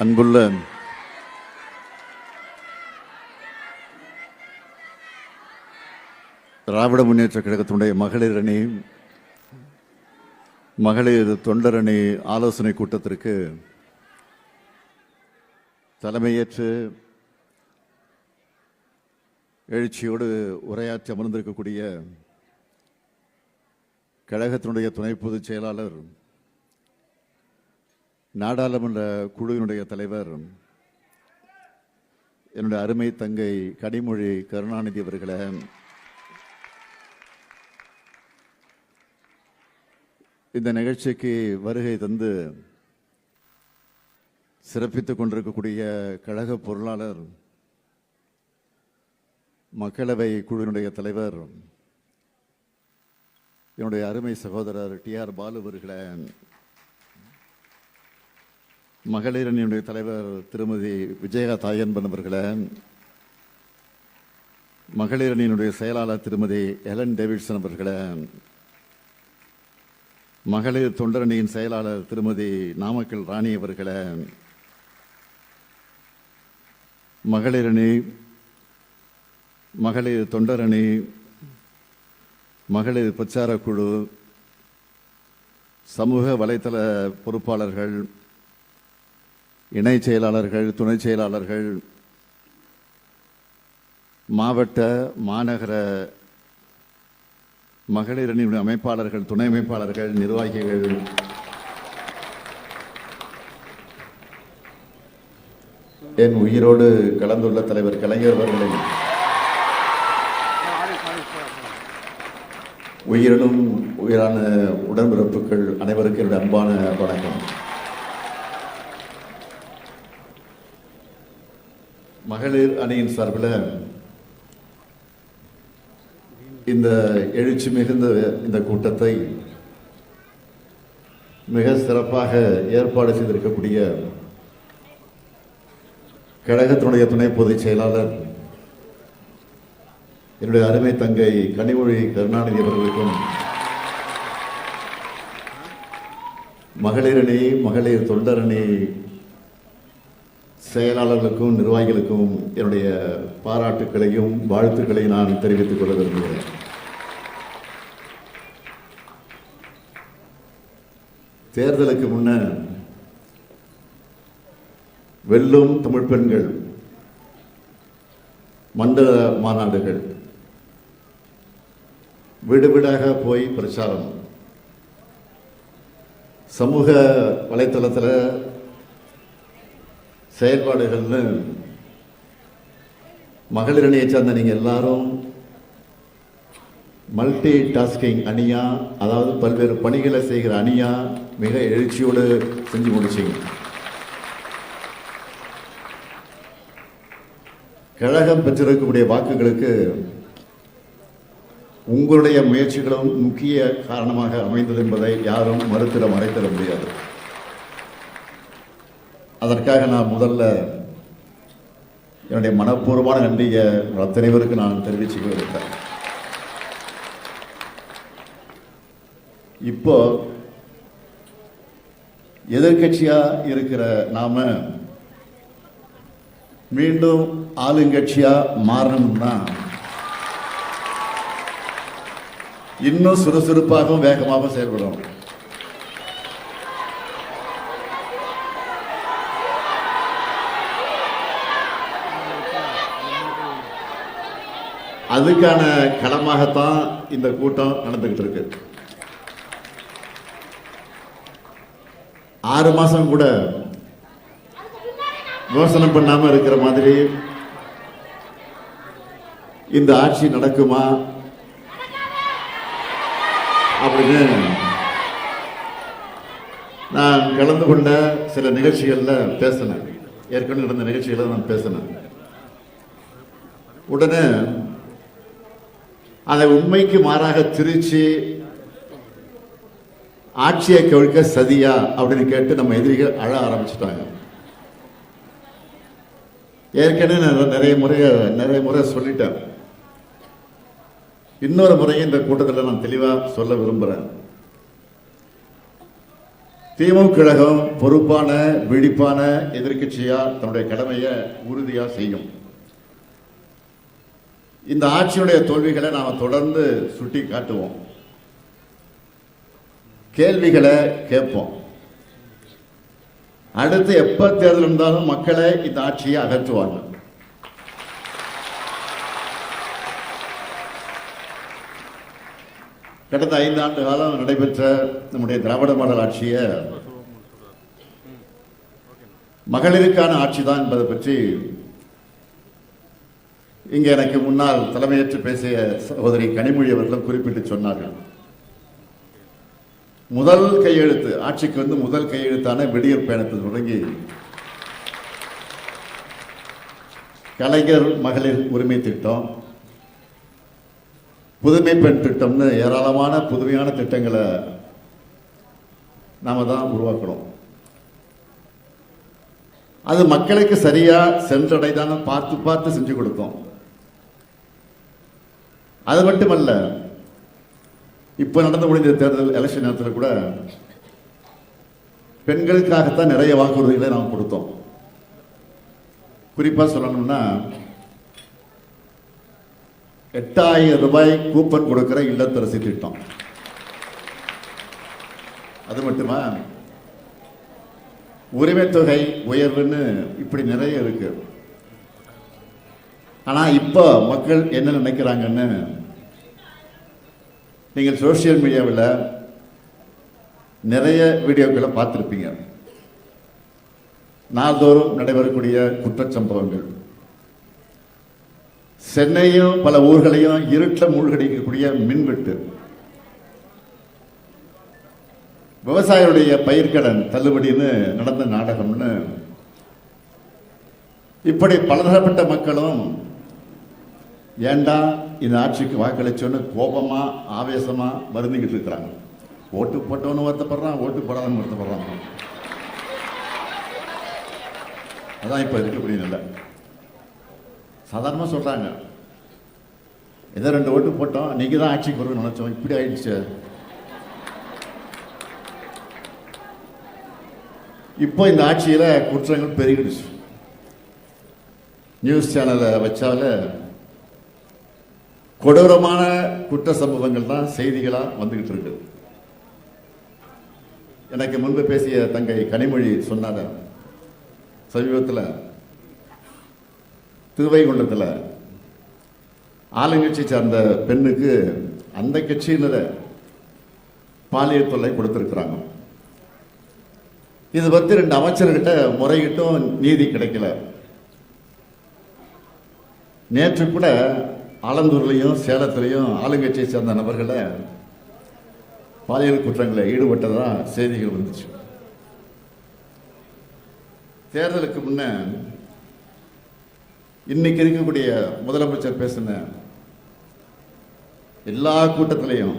அன்புள்ள திராவிட முன்னேற்ற கழகத்தினுடைய மகளிர் அணி மகளிர் தொண்டரணி ஆலோசனை கூட்டத்திற்கு தலைமையேற்று எழுச்சியோடு உரையாற்றி அமர்ந்திருக்கக்கூடிய கழகத்தினுடைய துணை பொதுச் செயலாளர், நாடாளுமன்ற குழுவினுடைய தலைவர், என்னுடைய அருமை தங்கை கனிமொழி கருணாநிதி அவர்களே, இந்த நிகழ்ச்சிக்கு வருகை தந்து சிறப்பித்துக் கொண்டிருக்கக்கூடிய கழக பொருளாளர், மக்களவை குழுவினுடைய தலைவர், என்னுடைய அருமை சகோதரர் டி.ஆர். பாலு அவர்களே, மகளிர் அணியினுடைய தலைவர் திருமதி விஜயா தாயன்பன் அவர்களே, மகளிர் அணியினுடைய செயலாளர் திருமதி எலன் டேவிட்சன் அவர்களே, மகளிர் தொண்டரணியின் செயலாளர் திருமதி நாமக்கல் ராணி அவர்களே, மகளிர் அணி, மகளிர் தொண்டரணி, மகளிர் பிரச்சார குழு, சமூக வலைத்தள பொறுப்பாளர்கள், இணை செயலாளர்கள், துணை செயலாளர்கள், மாவட்ட மாநகர மகளிர் அணியினுடைய அமைப்பாளர்கள், துணை அமைப்பாளர்கள், நிர்வாகிகள், என் உயிரோடு கலந்துள்ள தலைவர் கலைஞர் அவர்களின் உயிரினும் உயிரான உடன்பிறப்புகள் அனைவருக்கும் என்னுடைய அன்பான வணக்கம். மகளிர் அணியின் சார்பில் இந்த எழுச்சி மிகுந்த இந்த கூட்டத்தை மிக சிறப்பாக ஏற்பாடு செய்திருக்கக்கூடிய கழகத்தினுடைய துணை பொதுச் செயலாளர், என்னுடைய அருமை தங்கை கனிமொழி கருணாநிதி அவர்களுக்கும், மகளிர் அணி, மகளிர் தொண்டரணி செயலாளர்களுக்கும் நிர்வாகிகளுக்கும் என்னுடைய பாராட்டுக்களையும் வாழ்த்துக்களையும் நான் தெரிவித்துக் கொள்ள விரும்புகிறேன். தேர்தலுக்கு முன்ன வெல்லும் தமிழ் பெண்கள் மண்டல மாநாடுகள், வீடு வீடாக போய் பிரச்சாரம், சமூக வலைத்தளத்தில் செயல்பாடுகள்னு மகளிர் அணியை சார்ந்த நீங்கள் எல்லாரும் மல்டி டாஸ்கிங் அணியா, அதாவது பல்வேறு பணிகளை செய்கிற அணியா மிக எழுச்சியோடு செஞ்சு முடிச்சிங்க. கழகம் பெற்றிருக்கக்கூடிய வாக்குகளுக்கு உங்களுடைய முயற்சிகளும் முக்கிய காரணமாக அமைந்தது என்பதை யாரும் மறுத்திட மறைத்திட முடியாது. அதற்காக நான் முதல்ல என்னுடைய மனப்பூர்வமான நன்றியை அத்தனை பேருக்கு நான் தெரிவிச்சுக்க விரும்புகிறேன். இப்போ எதிர்கட்சியா இருக்கிற நாம மீண்டும் ஆளுங்கட்சியா மாறணும்னா இன்னும் சுறுசுறுப்பாகவும் வேகமாகவும் செயல்படும். அதுக்கான களமாகத்தான் இந்த கூட்டம் நடந்துகிட்டு இருக்கு. 6 மாசம் கூட விமர்சனம் பண்ணாம இருக்கிற மாதிரி இந்த ஆட்சி நடக்குமா அப்படின்னு நான் கலந்து கொண்ட சில நிகழ்ச்சிகள்ல பேசினேன். ஏற்கனவே நடந்த நிகழ்ச்சிகளை நான் பேசினேன். உடனே அதை உண்மைக்கு மாறாக திரிச்சு ஆட்சியை கவிழ்க்க சதியா அப்படின்னு கேட்டு நம்ம எதிரிகள் அழ ஆரம்பிச்சுட்டாங்க. ஏற்கனவே நிறைய முறை சொல்லிட்டேன். இன்னொரு முறையும் இந்த கூட்டத்தில் நான் தெளிவாக சொல்ல விரும்புகிறேன். திமுக கழகம் பொறுப்பான விழிப்பான எதிர்க்கட்சியா தன்னுடைய கடமையை உறுதியா செய்யும். இந்த ஆட்சியுடைய தோல்விகளை நாம தொடர்ந்து சுட்டி காட்டுவோம், கேள்விகளை கேட்போம். அடுத்து எப்ப தேர்தல் இருந்தாலும் மக்களை இந்த ஆட்சியை அகற்றுவாங்க. கடந்த 5 ஆண்டு காலம் நடைபெற்ற நம்முடைய திராவிட மாடல் ஆட்சியை மகளிருக்கான ஆட்சி தான் என்பதை பற்றி இங்கே எனக்கு முன்னால் தலைமையேற்று பேசிய சகோதரி கனிமொழி அவர்களும் குறிப்பிட்டு சொன்னார்கள். முதல் கையெழுத்து ஆட்சிக்கு முதல் கையெழுத்தான விடியல் பயணத்தில் தொடங்கி கலைஞர் மகளிர் உரிமை திட்டம், புதுமை பெண் திட்டம்னு ஏராளமான புதுமையான திட்டங்களை நாம தான் உருவாக்கணும். அது மக்களுக்கு சரியா சென்றடைதான பார்த்து பார்த்து செஞ்சு கொடுத்தோம். அது மட்டுமல்ல, இப்ப நடந்து முடிஞ்ச தேர்தல் எலெக்ஷன் நேரத்தில் கூட பெண்களுக்காகத்தான் நிறைய வாக்குறுதிகளை நாம் கொடுத்தோம். குறிப்பா சொல்லணும்னா 8000 ரூபாய் கூப்பன் கொடுக்கிற இல்லத்தரசி திட்டம். அது மட்டுமா, உரிமை தொகை உயர்வுன்னு இப்படி நிறைய இருக்கு. ஆனா இப்ப மக்கள் என்ன நினைக்கிறாங்கன்னு நீங்கள் சோசியல் மீடியாவில் நிறைய வீடியோக்களை பார்த்துருப்பீங்க. நாள்தோறும் நடைபெறக்கூடிய குற்றச்சம்பவங்கள், சென்னையும் பல ஊர்களையும் இருட்டில் மூழ்கடிக்கக்கூடிய மின்வெட்டு, விவசாயிகளுடைய பயிர்க்கடன் தள்ளுபடின்னு நடந்த நாடகம்னு இப்படி பலதரப்பட்ட மக்களும் ஏண்டா இந்த ஆட்சிக்கு வாக்களிச்சோன்னு கோபமா ஆவேசமா வருந்திக்கிட்டு இருக்கிறாங்க. ஓட்டு போட்டவனு வருத்தப்படுறான், ஓட்டு போடாதவனு வருத்தப்படுறான். அதான் இப்ப இருக்கக்கூடிய நிலை. சாதாரணமா சொல்றாங்க, ஏதோ 2 ஓட்டு போட்டோம், நீங்க தான் ஆட்சிக்கு வரும்னு நினைச்சோம், இப்படி ஆயிடுச்சு. இப்போ இந்த ஆட்சியில குற்றங்கள் பெருகிடுச்சு. நியூஸ் சேனலை வச்சால கொடூரமான குற்ற சம்பவங்கள் தான் செய்திகளா வந்துகிட்டு இருக்கு. எனக்கு முன்பு பேசிய தங்கை கனிமொழி சொன்னார, சமீபத்தில் திருவைகுண்டத்தில் ஆளுங்கட்சி சார்ந்த பெண்ணுக்கு அந்த கட்சியினர பாலியல் தொல்லை கொடுத்திருக்கிறாங்க. இது பத்தி 2 அமைச்சர்கிட்ட முறையிட்டும் நீதி கிடைக்கல. நேற்று கூட ஆலந்தூர்லையும் சேலத்திலையும் ஆளுங்கட்சியை சேர்ந்த நபர்களை பாலியல் குற்றங்களில் ஈடுபட்டதா செய்திகள் வந்துச்சு. தேர்தலுக்கு முன்ன இன்னைக்கு இருக்கக்கூடிய முதலமைச்சர் பேசின எல்லா கூட்டத்திலையும்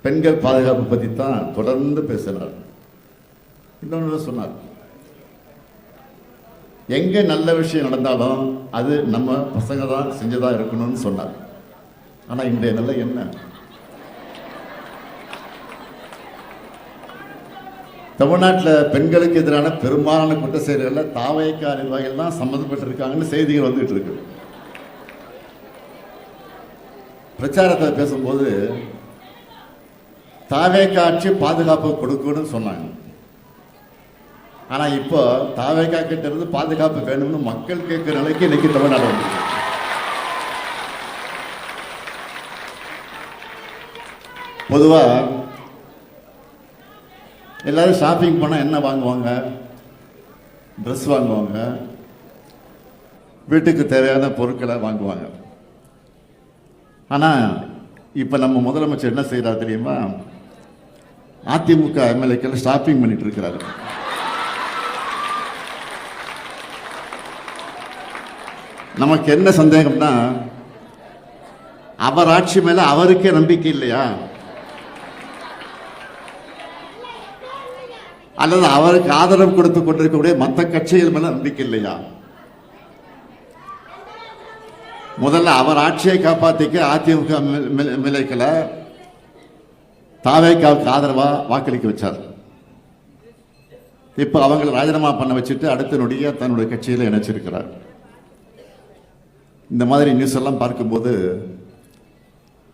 பெண்கள் பாதுகாப்பு பற்றி தான் தொடர்ந்து பேசினார். இன்னொன்று சொன்னார், எங்க நல்ல விஷயம் நடந்தாலும் அது நம்ம பசங்க தான் செஞ்சதா இருக்கணும்னு சொன்னார். ஆனா இன்றைய நிலை என்ன? தமிழ்நாட்டில் பெண்களுக்கு எதிரான பெரும்பாலான குற்ற செயல்களில் தாவேகா நிர்வாகிகள் தான் சம்மந்தப்பட்டிருக்காங்கன்னு செய்திகள் வந்துகிட்டு இருக்கு. பிரச்சாரத்தை பேசும்போது தாவேகா ஆட்சி பாதுகாப்பு கொடுக்கணும்னு சொன்னாங்க. ஆனா இப்போ தாவேகா கிட்ட இருந்து பாதுகாப்பு வேணும்னு மக்கள் கேட்கிற நிலைக்கு இன்னைக்கு தமிழ்நாடு வந்து. பொதுவா எல்லாரும் ஷாப்பிங் போனா என்ன வாங்குவாங்க? ட்ரெஸ் வாங்குவாங்க, வீட்டுக்கு தேவையான பொருட்களை வாங்குவாங்க. ஆனா இப்ப நம்ம முதலமைச்சர் என்ன செய்யறாரு தெரியுமா? அதிமுக எம்எல்ஏக்கள் ஷாப்பிங் பண்ணிட்டு இருக்கிறாரு. நமக்கு என்ன சந்தேகம்னா, அவர் ஆட்சி மேல அவருக்கே நம்பிக்கை இல்லையா? அல்லது அவருக்கு ஆதரவு கொடுத்து கொண்டிருக்கக்கூடிய மற்ற கட்சிகள் மேல நம்பிக்கை இல்லையா? முதல்ல அவர் ஆட்சியை காப்பாத்திக்க அதிமுக எம்எல்ஏக்களை தாவேகாவுக்கு ஆதரவா வாக்களிக்க வச்சார். இப்போ அவங்களை ராஜினாமா பண்ண வச்சுட்டு அடுத்த நொடியாக தன்னுடைய கட்சியில் இணைச்சிருக்கிறார். இந்த மாதிரி நியூஸ் எல்லாம் பார்க்கும்போது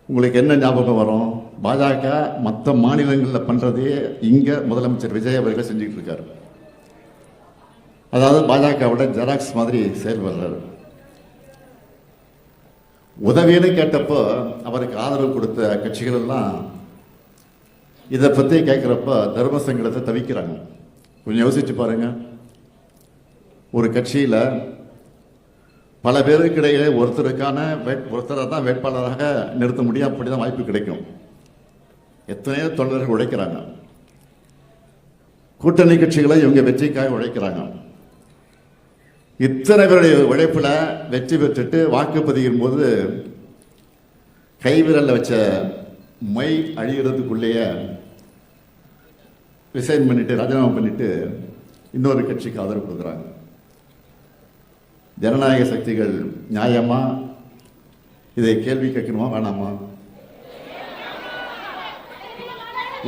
உங்களுக்கு என்ன ஞாபகம் வரும்? பாஜக மற்ற மாநிலங்களில் பண்ணுறதே இங்கே முதலமைச்சர் விஜய் அவர்கள் செஞ்சுக்கிட்டு இருக்காரு. அதாவது பாஜகவோட ஜெராக்ஸ் மாதிரி செயல்படுறாரு. உதவின்னு கேட்டப்போ அவருக்கு ஆதரவு கொடுத்த கட்சிகள் எல்லாம் இதை பற்றி கேட்குறப்ப தர்ம சங்கடத்தை தவிக்கிறாங்க. கொஞ்சம் யோசிச்சு பாருங்க. ஒரு கட்சியில் பல பேருக்கு இடையே ஒருத்தரை தான் வேட்பாளராக நிறுத்த முடியும். அப்படிதான் வாய்ப்பு கிடைக்கும். எத்தனையோ தொண்டர்கள் உழைக்கிறாங்க. கூட்டணி கட்சிகளை இவங்க வெற்றிக்காக உழைக்கிறாங்க. இத்தனை பேருடைய உழைப்புல வெற்றி பெற்றுட்டு வாக்குப்பதிவின் போது கைவிரல்ல வச்ச மை அழிகிறதுக்குள்ளேயே ரிசைன் பண்ணிட்டு ராஜினாமா பண்ணிட்டு இன்னொரு கட்சிக்கு ஆதரவு கொடுக்குறாங்க. ஜனநாயக சக்திகள் நியாயமா இதை கேள்வி கேட்கணுமா வேணாமா?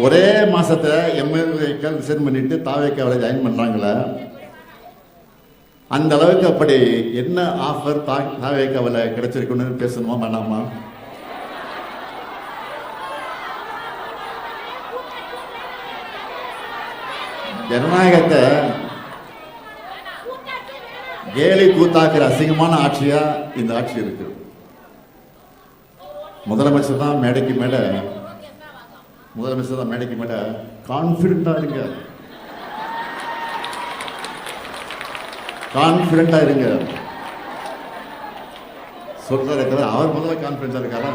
ஒரே மாசத்துல எம்எல்ஏக்கள் ரிசைன் பண்ணிட்டு தாவேக்காவில் ஜாயின் பண்றாங்களே, அந்த அளவுக்கு அப்படி என்ன ஆஃபர் தாவேக்காவில் கிடைச்சிருக்குன்னு பேசணுமா வேணாமா? ஜனநாயகத்தை கேலி கூத்தாக்குற அசிங்கமான ஆட்சியா இந்த ஆட்சி இருக்கு. முதலமைச்சர் தான் மேடைக்கு மேடை கான்பிடண்டா இருங்க, கான்பிடண்டா இருங்க சொல்றாரு. அவர் முதல்ல கான்பிடண்டா இருக்காரா?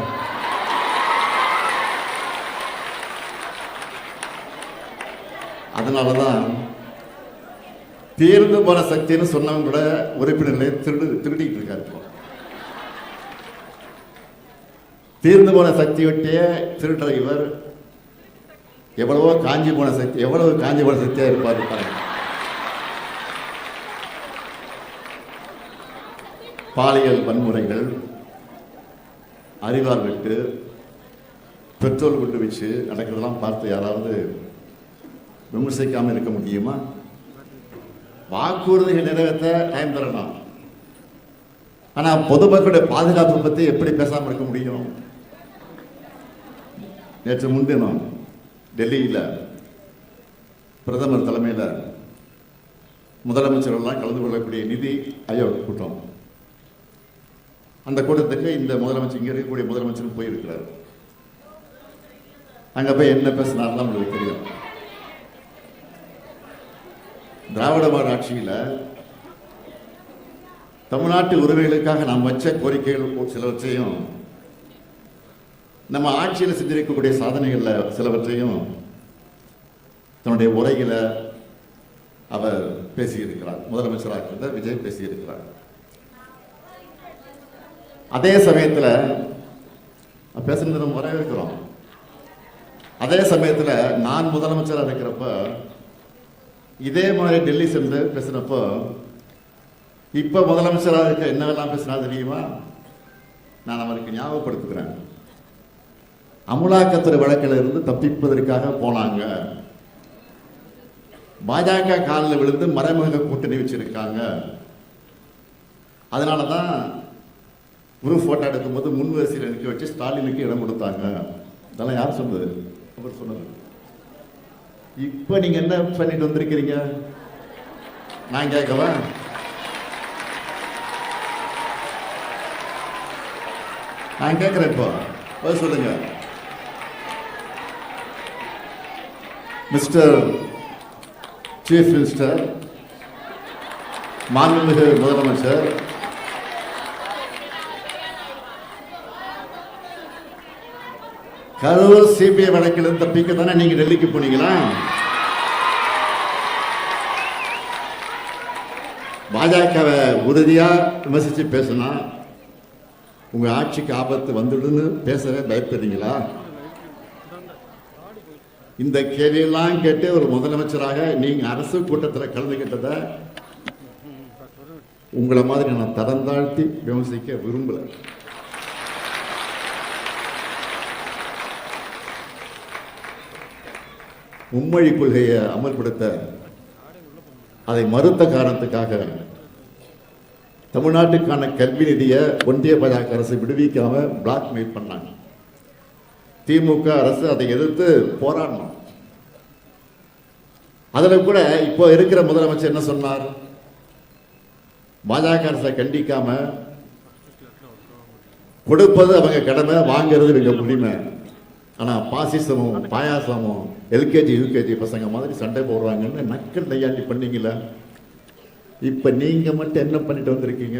அதனாலதான் தீர்ந்து போன சக்தின்னு சொன்னவங்க கூட உறுப்பினர்களை திருடிட்டு இருக்காரு. தீர்ந்து போன சக்தி விட்டே திருடுற இவர் எவ்வளவு காஞ்சி போன சக்தியா இருப்பார். பாலியல் வன்முறைகள், அறிவார் வெட்டு, பெட்ரோல் குண்டு வச்சு நடக்கிறதெல்லாம் பார்த்து யாராவது விமர்சிக்காம இருக்க முடியுமா? வாக்குறுதிகள் நிறைவேற்ற டைம் தரணும். ஆனா பொதுமக்களுடைய பாதுகாப்பு பத்தி எப்படி பேசாம இருக்க முடியும்? நேற்று முன்தினம் டெல்லியில் பிரதமர் தலைமையில் முதலமைச்சர்கள்லாம் கலந்து கொள்ளக்கூடிய நிதி ஆயோக் கூட்டம். அந்த கூட்டத்துக்கு இந்த முதலமைச்சர், இங்கே இருக்கக்கூடிய முதலமைச்சர் போயிருக்கிறார். அங்க போய் என்ன பேசினார்லாம் உங்களுக்கு தெரியும். திராவிட மாடல் ஆட்சியில் தமிழ்நாட்டு உரிமைகளுக்காக நாம் வச்ச கோரிக்கைகள் சிலவற்றையும், நம்ம ஆட்சியில் செஞ்சிருக்கக்கூடிய சாதனைகளில் சிலவற்றையும் தன்னுடைய உரையில அவர் பேசியிருக்கிறார். முதலமைச்சராக இருந்த விஜய் பேசியிருக்கிறார். அதே சமயத்தில் பேசுறது நம்ம வரவேற்கிறோம். அதே சமயத்தில் நான் முதலமைச்சராக இருக்கிறப்ப இதே மாதிரி டெல்லி சென்று பேசினப்போ இப்ப முதலமைச்சராக இருக்க என்னவெல்லாம் பேசினா தெரியுமா? நான் அவருக்கு ஞாபகப்படுத்துகிறேன். அமலாக்கத்துறை வழக்கில் இருந்து தப்பிப்பதற்காக போனாங்க. பாஜக காலில் விழுந்து மறைமுக கூட்டணி வச்சிருக்காங்க. அதனாலதான் குரூப் போட்டோ எடுக்கும்போது முன் வரிசையில் நிற்க வச்சு ஸ்டாலினுக்கு இடம் கொடுத்தாங்க. இதெல்லாம் யார் சொன்னது? அவர் சொன்னது. இப்ப நீங்க என்ன பண்ணிட்டு வந்திருக்கிறீங்க? நான் கேட்கவா? நான் கேட்கிறேன். இப்போ சொல்லுங்க. மிஸ்டர் சீஃப் மினிஸ்டர், மாண்புமிகு முதலமைச்சர், கரூர் சிபிஐ வழக்கில் தப்பிக்க தானே நீங்க டெல்லிக்கு போனீங்களா? பாஜகவை உறுதியா விமர்சிச்சு பேசினா உங்க ஆட்சிக்கு ஆபத்து வந்துடுன்னு பேசவே பயப்படுறீங்களா? இந்த கேள்வியெல்லாம் கேட்டு ஒரு முதலமைச்சராக நீங்க அரசு கூட்டத்தில் கலந்துகிட்டத உங்களை மாதிரி நான் தரம் தாழ்த்தி விமர்சிக்க விரும்பல. மும்மொழி கொள்கையை அமல்படுத்த அதை மறுத்த காரணத்துக்காக தமிழ்நாட்டுக்கான கல்வி நிதியை ஒன்றிய பாஜக அரசு விடுவிக்காம பிளாக்மெயில் பண்ணாங்க. திமுக அரசு அதை எதிர்த்து போராடணும். அதில் கூட இப்போ இருக்கிற முதலமைச்சர் என்ன சொன்னார்? பாஜக அரசை கண்டிக்காம கொடுப்பது அவங்க கடமை, வாங்கிறது இவங்க உரிமை. ஆனா பாசிசமும் பாயாசமும் எல்கேஜி யூகேஜி பசங்க மாதிரி சண்டை போடுறாங்கன்னு நக்கல் நையாண்டி பண்ணீங்கள. இப்ப நீங்க மட்டும் என்ன பண்ணிட்டு வந்திருக்கீங்க?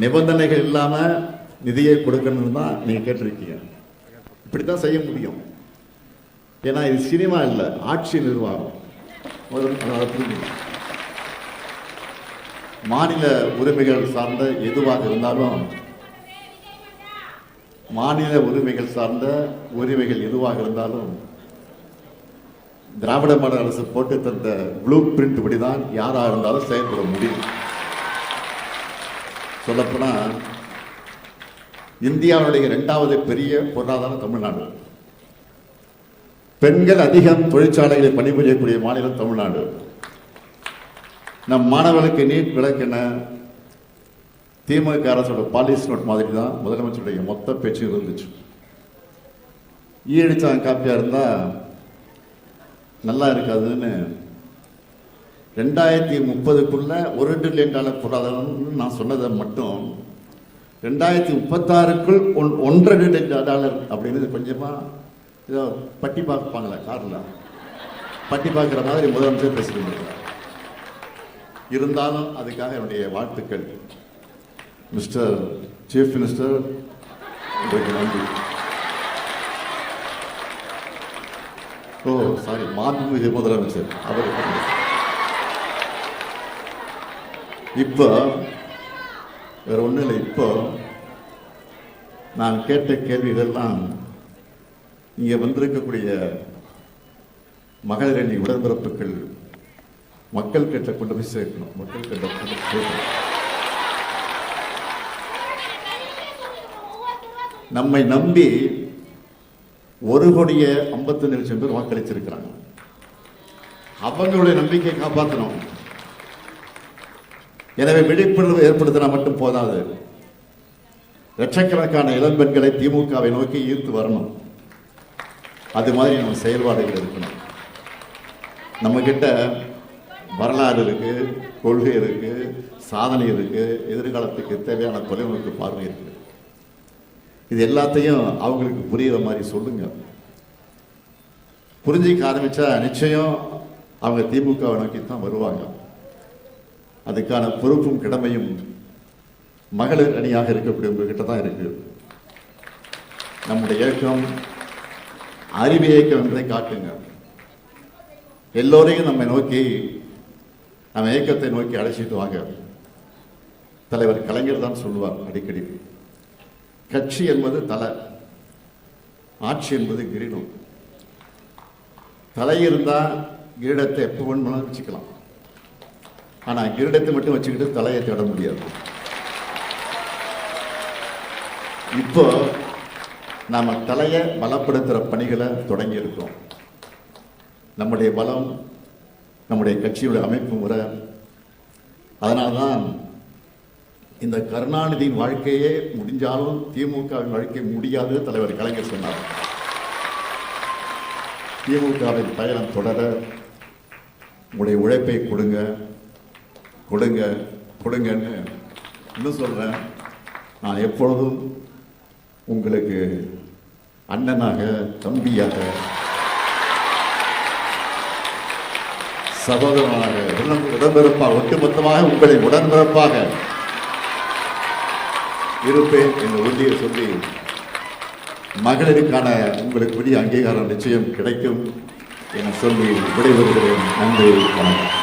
நிபந்தனைகள் இல்லாம நிதியை கொடுக்கணும்னு தான் நீங்க கேட்டிருக்கீங்க. இப்படித்தான் செய்ய முடியும். ஏன்னா இது சினிமா இல்லை, ஆட்சி நிர்வாகம். மாநில உரிமைகள் சார்ந்த எதுவாக இருந்தாலும், மாநில உரிமைகள் சார்ந்த உரிமைகள் எதுவாக இருந்தாலும் திராவிட மாடல் அரசு போட்டு தந்த ப்ளூ பிரிண்ட் இப்படிதான் யாராக இருந்தாலும் செயல்பட முடியும். சொல்லப்போனா இந்தியாவுடைய 2வது பெரிய பொருளாதாரம் தமிழ்நாடு. பெண்கள் அதிகம் தொழிற்சாலைகளில் பணிபுரியக்கூடிய மாநிலம் தமிழ்நாடு. நம் மாணவர்களுக்கு நீட் விலக்கென திமுக அரசோட பாலிசி நோட் மாதிரி தான் முதலமைச்சருடைய மொத்த பேச்சு இருந்துச்சு. ஈடிச்சாங்க காப்பியா இருந்தா நல்லா இருக்காதுன்னு 2030க்குள்ள $1 டிரில்லியன் பொருளாதாரம் நான் சொன்னதை மட்டும் 2036க்குள் $1.5 டிரில்லியன் அப்படின்னு கொஞ்சமா ஏதோ பட்டி பார்ப்பாங்களா கார்ல பட்டி பார்க்குற மாதிரி முதலமைச்சர் பேசிட்டு இருந்தாலும் அதுக்காக என்னுடைய வாழ்த்துக்கள். மிஸ்டர் சீஃப் மினிஸ்டர், உங்களுக்கு நன்றி. சாரி, மாண்புமிகு முதலமைச்சர் அவருக்கு. இப்போ வேற ஒன்றும் இல்லை. இப்போ நான் கேட்ட கேள்விகள்லாம் இங்கே வந்திருக்கக்கூடிய மகளிர் அணி உடன்பிறப்புகள் மக்கள் கிட்ட கொண்டு போய் சேர்க்கணும். மக்கள் கிட்ட கொண்டு போய் சேர்க்கணும். நம்மை நம்பி 1,51,00,000 பேர் வாக்களிச்சிருக்கிறாங்க. அவங்களுடைய நம்பிக்கையை காப்பாற்றணும். எனவே விழிப்புணர்வு ஏற்படுத்தினா மட்டும் போதாது. லட்சக்கணக்கான இளம்பெண்களை திமுகவை நோக்கி ஈர்த்து வரணும். அது மாதிரி நம்ம செயல்பாடுகள் இருக்கணும். நம்ம கிட்ட வரலாறு இருக்கு, கொள்கை இருக்கு, சாதனை இருக்கு, எதிர்காலத்துக்கு தேவையான தொலைநோக்கு பார்வை இருக்கு. இது எல்லாத்தையும் அவங்களுக்கு புரியுற மாதிரி சொல்லுங்க. புரிஞ்சிக்க ஆரம்பிச்சா நிச்சயம் அவங்க திமுகவை நோக்கி தான் வருவாங்க. அதுக்கான பொறுப்பும் கடமையும் மகளிர் அணியாக இருக்கக்கூடிய உங்ககிட்ட தான் இருக்கு. நம்முடைய இயக்கம் அறிவு இயக்கம் என்பதை காட்டுங்க. எல்லோரையும் நம்ம நோக்கி, நம்ம இயக்கத்தை நோக்கி அழைச்சிட்டு வாங்க. தலைவர் கலைஞர் தான் சொல்லுவார் அடிக்கடி, கட்சி என்பது தலை, ஆட்சி என்பது கிரீடம். தலை இருந்தா கிரீடத்தை எப்போ வேணுமாலும் வச்சுக்கலாம். ஆனா கிரீடத்தை மட்டும் வச்சுக்கிட்டு தலையை தேட முடியாது. இப்போ நாம தலையை பலப்படுத்துற பணிகளை தொடங்கி இருக்கோம். நம்முடைய பலம் நம்முடைய கட்சியுடைய அமைப்பு முறை. அதனால்தான் இந்த கருணாநிதியின் வாழ்க்கையே முடிஞ்சாலும் திமுகவின் வாழ்க்கை முடியாது தலைவர் கலைஞர் சொன்னார். திமுகவின் பயணம் தொடர உங்களுடைய உழைப்பை கொடுங்க கொடுங்க கொடுங்கன்னு இன்னும் சொல்றேன். நான் எப்பொழுதும் உங்களுக்கு அண்ணனாக, தம்பியாக, சகோதரனாக, உடன்பிறப்பாக, ஒட்டுமொத்தமாக உங்களின் உடன்பிறப்பாக இருப்பேன் என்ற உறுதியை சொல்லி, மகளிருக்கான உங்களுக்கு பெரிய அங்கீகாரம் நிச்சயம் கிடைக்கும் என சொல்லி விடைபெறுகிறேன். நன்றி, வணக்கம்.